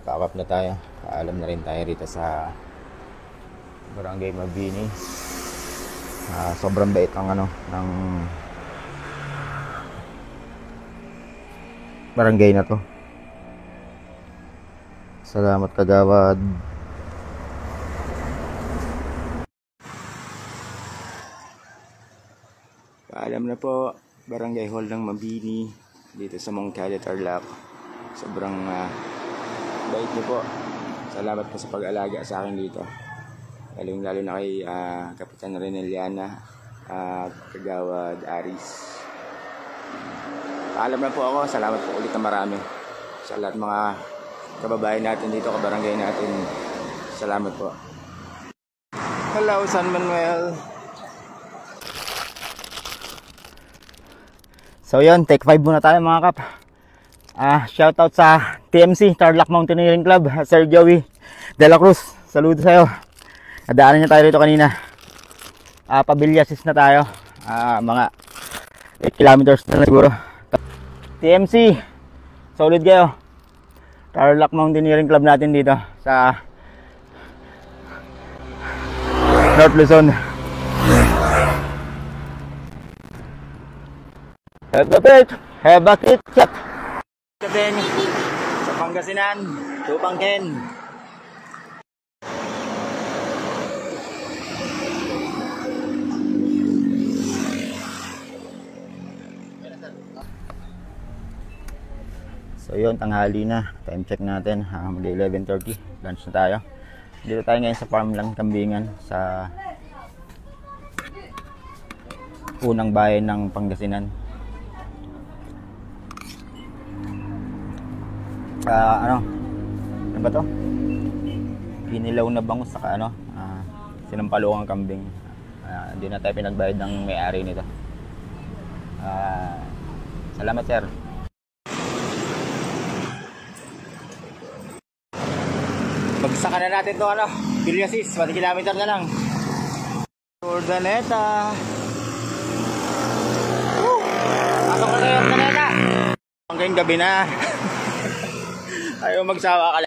Magkakap na tayo. Paalam na rin tayo rito sa Barangay Mabini. Sobrang bait ang ng barangay na to. Salamat kagawad. Paalam na po, Barangay Hall ng Mabini dito sa Mongkali, Tarlac. Sobrang bait niyo po. Salamat po sa pag-alaga sa akin dito. Lalo na kay Kapitan Reneliana at Kagawad Aris. Paalam na po ako. Salamat po ulit na marami sa lahat mga kababayan natin dito, kabarangay natin. Salamat po. Hello, San Manuel. So yun, take 5 muna tayo mga kap. Shoutout sa TMC, Tarlac Mountaineering Club, Sir Joey De La Cruz. Saludo sa'yo. Nadaanan niya tayo rito kanina. Pabilyasis na tayo. Mga 8 kilometers na siguro. TMC, solid kayo. Tarlac Mountaineering Club natin dito sa North Luzon. Have a kit chat. Din sa Pangasinan, Tupangken. So yun, tanghali na. Time check natin. Muli 11:30. Lunch na tayo. Dito tayo ngayon sa Farmland Kambingan sa unang bayan ng Pangasinan. Ano ba to? Kinilaw na bangus saka sinampalukang kambing. Hindi na tayo pinagbayad ng may-ari nito. Salamat sir. Magsaka na natin to Bilyasis, 1 kilometer na lang. Urdaneta. Ako na yung Urdaneta. Hanggang gabi na. Ayaw magsawa ka